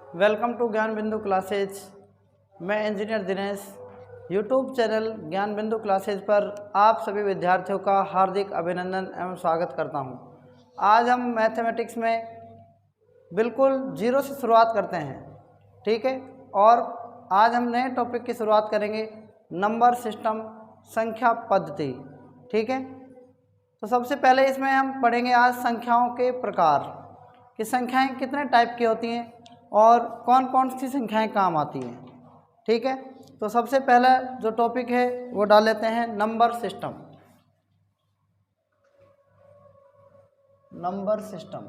Welcome to ज्ञान बिंदु classes. मैं इंजीनियर दिनेश यूट्यूब चैनल ज्ञान बिंदु क्लासेज पर आप सभी विद्यार्थियों का हार्दिक अभिनंदन एवं स्वागत करता हूं। आज हम मैथमेटिक्स में बिल्कुल जीरो से शुरुआत करते हैं, ठीक है। और आज हम नए टॉपिक की शुरुआत करेंगे, नंबर सिस्टम, संख्या पद्धति, ठीक है। तो सबसे पहले इसमें हम पढ़ेंगे आज संख्याओं के प्रकार कि संख्याएं कितने टाइप की होती हैं और कौन कौन सी संख्याएं काम आती हैं, ठीक है। तो सबसे पहला जो टॉपिक है वो डाल लेते हैं number system. Number system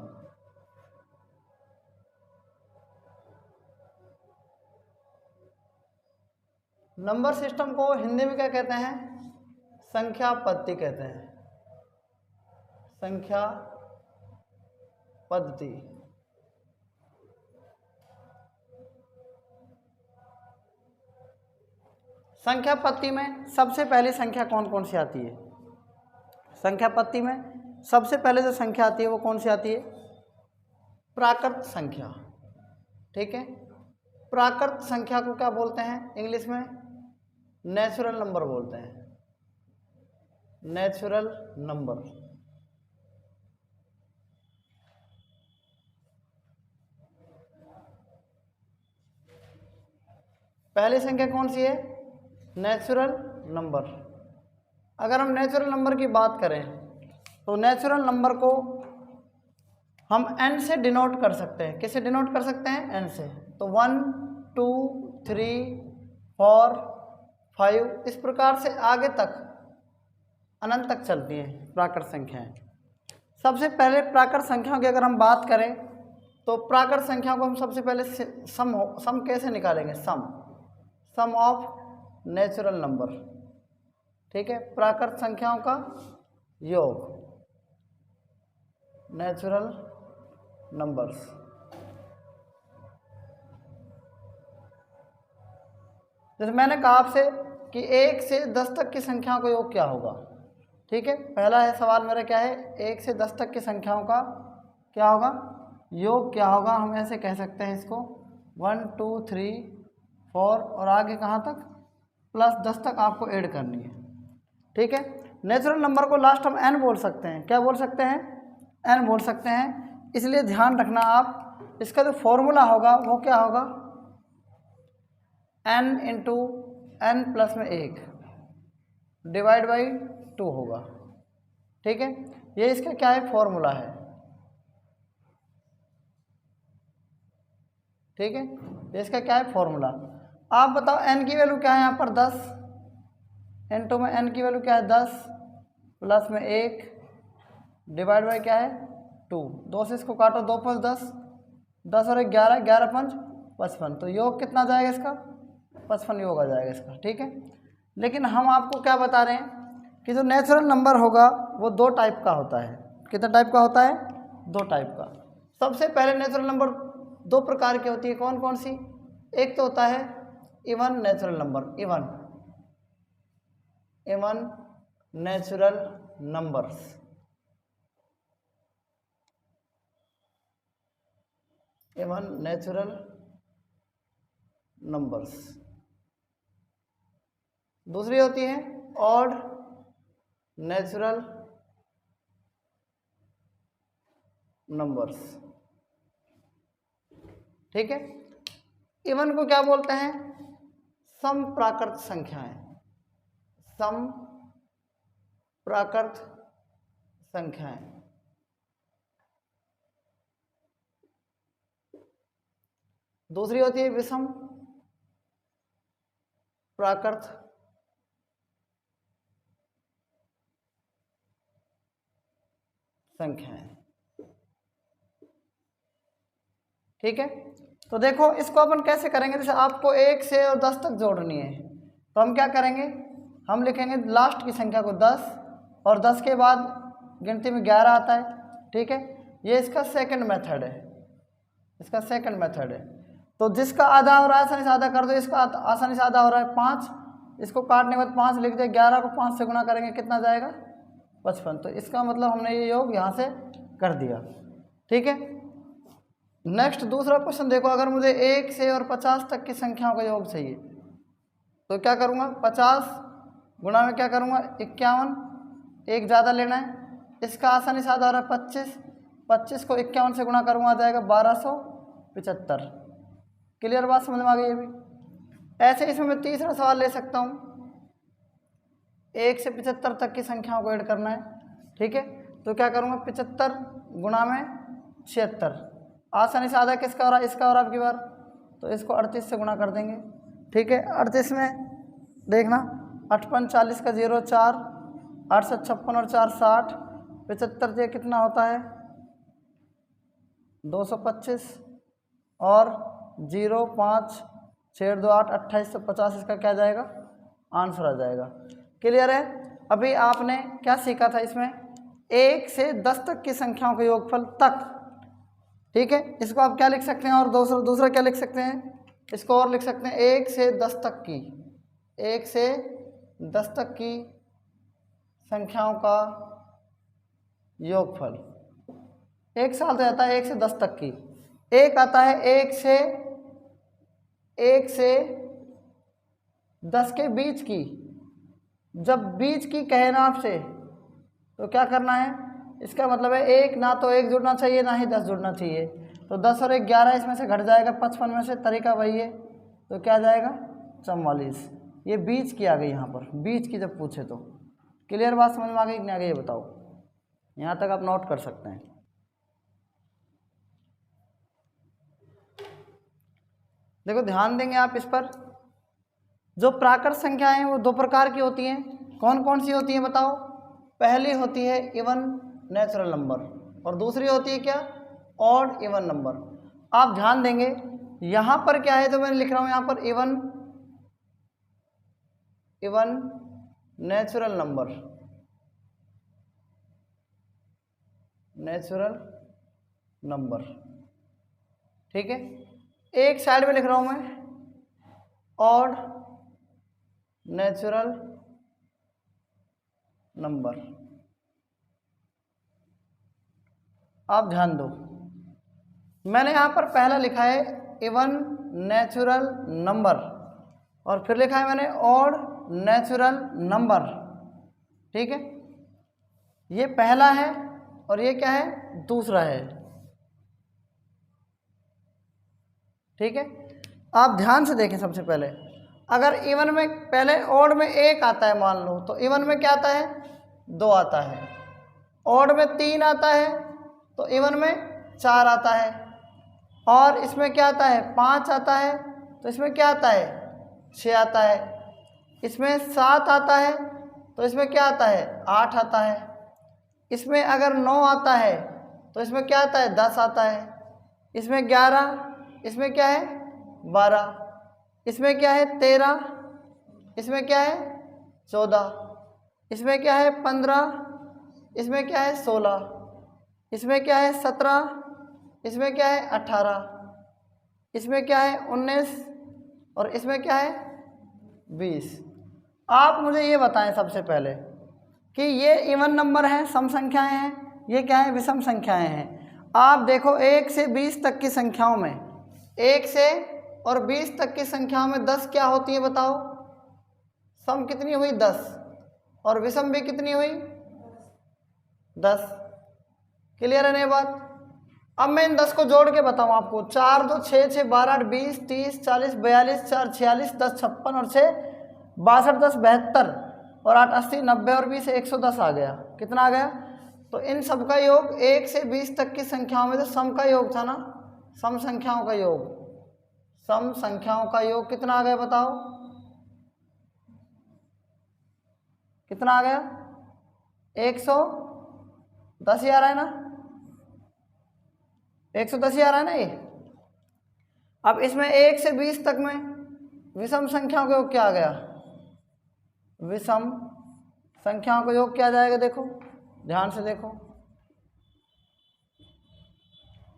number system को हिंदी में क्या कहते हैं? संख्या पद्धति कहते हैं। संख्या पद्धति। संख्या पद्धति में सबसे पहली संख्या कौन कौन सी आती है? संख्या पद्धति में सबसे पहले जो संख्या आती है वो कौन सी आती है? प्राकृत संख्या, ठीक है। प्राकृत संख्या को क्या बोलते हैं इंग्लिश में? नेचुरल नंबर बोलते हैं। Natural number. पहली संख्या कौन सी है? Natural number. अगर हम नेचुरल नंबर की बात करें तो नेचुरल नंबर को हम n से डिनोट कर सकते हैं। किससे डिनोट कर सकते हैं? n से। तो 1 2 3 4 5 इस प्रकार से आगे तक अनंत तक चलती हैं प्राकृत संख्याएं। सबसे पहले प्राकृत संख्याओं की अगर हम बात करें तो प्राकृत संख्याओं को हम सबसे पहले सम कैसे निकालेंगे? सम ऑफ नेचुरल नंबर, ठीक है। प्राकृत संख्याओं का योग, नेचुरल नंबर्स। जैसे मैंने कहा आपसे कि 1 से 10 तक की संख्याओं का योग क्या होगा, ठीक है। पहला है सवाल मेरा क्या है? 1 से 10 तक की संख्याओं का क्या होगा? योग क्या होगा? हम ऐसे कह सकते हैं इसको 1 2 3 4 और आगे कहाँ तक? प्लस 10 तक आपको ऐड करनी है, ठीक है। नेचुरल नंबर को लास्ट हम n बोल सकते हैं। क्या बोल सकते हैं? n बोल सकते हैं। इसलिए ध्यान रखना आप, इसका जो फॉर्मूला होगा वो क्या होगा? n इंटू n प्लस में 1 डिवाइड बाई 2 होगा, ठीक है। ये इसका क्या है? फॉर्मूला है, ठीक है। ये इसका क्या है? फॉर्मूला। आप बताओ n की वैल्यू क्या है यहाँ पर? 10 इंटू में n की वैल्यू क्या है? 10 प्लस में 1 डिवाइड बाई क्या है? 2। 2 से इसको काटो, 2 5 10, 10 और 11, 11 5 55। तो योग कितना जाएगा इसका? 55 योग आ जाएगा इसका, ठीक है। लेकिन हम आपको क्या बता रहे हैं कि जो नेचुरल नंबर होगा वो 2 टाइप का होता है। कितने टाइप का होता है? 2 टाइप का। सबसे पहले नेचुरल नंबर 2 प्रकार की होती है। कौन कौन सी? एक तो होता है even natural number, even natural numbers. Even natural numbers. दूसरी होती है ऑड नेचुरल नंबर्स, ठीक है। इवन को क्या बोलते हैं? सम प्राकृत संख्याएं। सम प्राकृत संख्याएं। दूसरी होती है विषम प्राकृत संख्याएं, ठीक है। तो देखो इसको अपन कैसे करेंगे? जैसे आपको 1 से और 10 तक जोड़नी है तो हम क्या करेंगे? हम लिखेंगे लास्ट की संख्या को 10 और 10 के बाद गिनती में 11 आता है, ठीक है। ये इसका सेकंड मेथड है, इसका सेकंड मेथड है। तो जिसका आधा हो रहा है आसानी से आधा कर दो। इसका आसानी से आधा हो रहा है 5, इसको काटने के बाद 5 लिख दे। 11 को 5 से गुना करेंगे कितना जाएगा? 55। तो इसका मतलब हमने ये योग यहाँ से कर दिया, ठीक है। नेक्स्ट दूसरा क्वेश्चन देखो, अगर मुझे 1 से और 50 तक की संख्याओं का योग चाहिए तो क्या करूँगा, 50 गुणा में क्या करूँगा 51, एक ज़्यादा लेना है, इसका आसानी से आ रहा है 25, 25 को 51 से गुणा करूँगा आ जाएगा 1275। क्लियर बात समझ में आ गई है भी। ऐसे इसमें मैं तीसरा सवाल ले सकता हूँ, 1 से 75 तक की संख्याओं को ऐड करना है, ठीक है। तो क्या करूँगा 75 गुणा में 76, आसानी से आधा किसका हो रहा है, इसका हो रहा है आपकी बार, तो इसको 38 से गुणा कर देंगे, ठीक है। 38 में देखना 58 40 का 0 4, 8 7 56 और 4 60, 75 से कितना होता है 225 और 0 5 6 2 8 2850, इसका क्या जाएगा आंसर आ जाएगा। क्लियर है। अभी आपने क्या सीखा था इसमें, 1 से 10 तक की संख्याओं के योगफल तक, ठीक है। इसको आप क्या लिख सकते हैं, और दूसरा क्या लिख सकते हैं, इसको और लिख सकते हैं 1 से 10 तक की, 1 से 10 तक की संख्याओं का योगफल। एक साल तो आता है 1 से 10 तक की, एक आता है 1 से 10 के बीच की। जब बीच की कहे ना आपसे तो क्या करना है, इसका मतलब है एक ना तो 1 जुड़ना चाहिए ना ही 10 जुड़ना चाहिए, तो 10 और 1 11, इसमें से घट जाएगा 55 में से, तरीका वही है, तो क्या जाएगा 44। ये बीच की आ गई यहाँ पर, बीच की जब पूछे तो। क्लियर बात समझ में आ गई कि नहीं आ गई ये बताओ, यहाँ तक आप नोट कर सकते हैं। देखो ध्यान देंगे आप इस पर, जो प्राकृत संख्याएं हैं वो 2 प्रकार की होती हैं, कौन कौन सी होती हैं बताओ। पहली होती है इवन नेचुरल नंबर, और दूसरी होती है क्या, ऑड इवन नंबर। आप ध्यान देंगे यहाँ पर क्या है, जो मैंने लिख रहा हूँ यहाँ पर इवन नेचुरल नंबर, ठीक है। एक साइड में लिख रहा हूँ मैं ऑड नेचुरल नंबर। आप ध्यान दो, मैंने यहाँ पर पहला लिखा है इवन नेचुरल नंबर, और फिर लिखा है मैंने ऑड नेचुरल नंबर, ठीक है। ये पहला है और ये क्या है, दूसरा है, ठीक है। आप ध्यान से देखें, सबसे पहले अगर इवन में पहले ऑड में 1 आता है मान लो, तो इवन में क्या आता है 2 आता है, ऑड में 3 आता है तो इवन में 4 आता है, और इसमें क्या आता है 5 आता है, तो इसमें क्या आता है 6 आता है, इसमें 7 आता है तो इसमें क्या आता है 8 आता है, इसमें अगर 9 आता है तो इसमें क्या आता है 10 आता है, इसमें 11, इसमें क्या है 12, इसमें क्या है 13, इसमें क्या है 14, इसमें क्या है 15, इसमें क्या है 16, इसमें क्या है 17, इसमें क्या है 18, इसमें क्या है 19, और इसमें क्या है 20। आप मुझे ये बताएं सबसे पहले कि ये इवन नंबर हैं, सम संख्याएं हैं, ये क्या है विषम संख्याएं हैं। आप देखो 1 से 20 तक की संख्याओं में, 1 से और 20 तक की संख्याओं में 10 क्या होती है बताओ, सम कितनी हुई 10, और विषम भी कितनी हुई 10। क्लियर है नहीं बात। अब मैं इन 10 को जोड़ के बताऊं आपको, 4 2 6 6 12 8 20 30 40 42 4 46 10 56 और 6 62 10 72 और 8 80 90 और 20 110 आ गया। कितना आ गया, तो इन सब का योग 1 से 20 तक की संख्याओं में जो सम का योग था ना, सम संख्याओं का योग, सम संख्याओं का योग कितना आ गया बताओ, कितना आ गया 110 ही आ रहा है ना, 110 ही आ रहा है ना ये। अब इसमें 1 से 20 तक में विषम संख्याओं का योग क्या आ गया, विषम संख्याओं का योग क्या आ जाएगा, देखो ध्यान से देखो,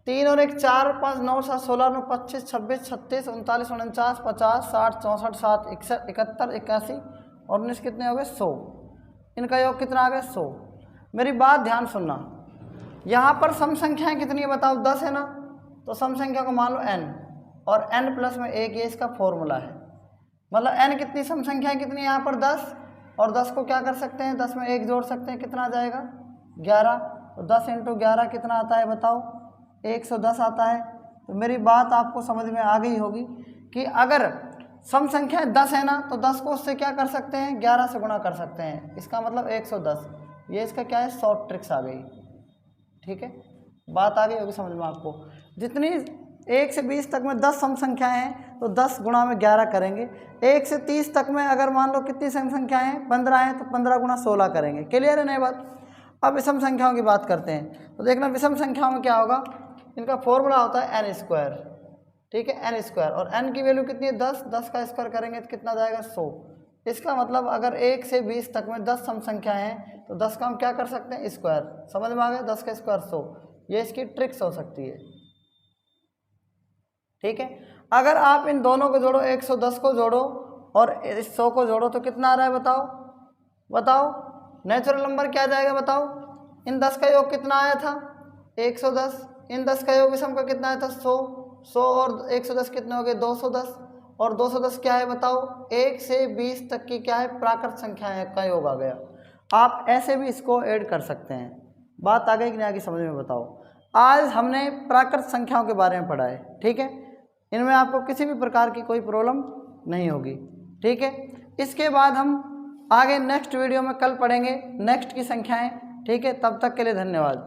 3 और 1 4 5 9 7 16 9 25 26 36 39 49 50 60 64 7 71 81 और 19 कितने हो गए 100। इनका योग कितना आ गया 100। मेरी बात ध्यान सुनना, यहाँ पर सम संख्याएं कितनी है बताओ, 10 है ना, तो सम संख्या को मान लो n, और n प्लस में 1 ये इसका फॉर्मूला है। मतलब n कितनी सम संख्या है, कितनी यहाँ पर 10, और 10 को क्या कर सकते हैं, 10 में 1 जोड़ सकते हैं, कितना आ जाएगा 11। तो 10 × 11 कितना आता है बताओ, 110 आता है। तो मेरी बात आपको समझ में आ गई होगी कि अगर सम संख्या 10 है ना, तो 10 को उससे क्या कर सकते हैं, 11 से गुणा कर सकते हैं, इसका मतलब 110। ये इसका क्या है, शॉर्ट ट्रिक्स आ गई। ठीक है, बात आ गई होगी समझ में आपको। जितनी 1 से 20 तक में 10 सम संख्याएं हैं तो 10 गुणा में 11 करेंगे। 1 से 30 तक में अगर मान लो कितनी सम संख्याएं हैं, 15 हैं, तो 15 गुणा 16 करेंगे। क्लियर है नई बात। अब विषम संख्याओं की बात करते हैं। तो देखना विषम संख्याओं में क्या होगा, इनका फॉर्मूला होता है n²। ठीक है, n², और n की वैल्यू कितनी है 10, 10 का स्क्वायर करेंगे तो कितना जाएगा 100। इसका मतलब अगर 1 से 20 तक में 10 सम संख्याएं हैं तो 10 का हम क्या कर सकते हैं, स्क्वायर। समझ में आ गया, 10 का स्क्वायर 100। ये इसकी ट्रिक्स हो सकती है। ठीक है, अगर आप इन दोनों को जोड़ो, 110 को जोड़ो और 100 को जोड़ो तो कितना आ रहा है बताओ, बताओ नेचुरल नंबर क्या जाएगा बताओ। इन 10 का योग कितना आया था 110, इन 10 का योग विषम का कितना आया था 100, 100 और 110 कितने हो गए 210, और 210 क्या है बताओ, 1 से 20 तक की क्या है प्राकृत संख्याएं का योग आ गया। आप ऐसे भी इसको ऐड कर सकते हैं। बात आ गई कि नहीं आगे समझ में बताओ। आज हमने प्राकृत संख्याओं के बारे में पढ़ा है। ठीक है, इनमें आपको किसी भी प्रकार की कोई प्रॉब्लम नहीं होगी। ठीक है, इसके बाद हम आगे नेक्स्ट वीडियो में कल पढ़ेंगे नेक्स्ट की संख्याएं। ठीक है, तब तक के लिए धन्यवाद।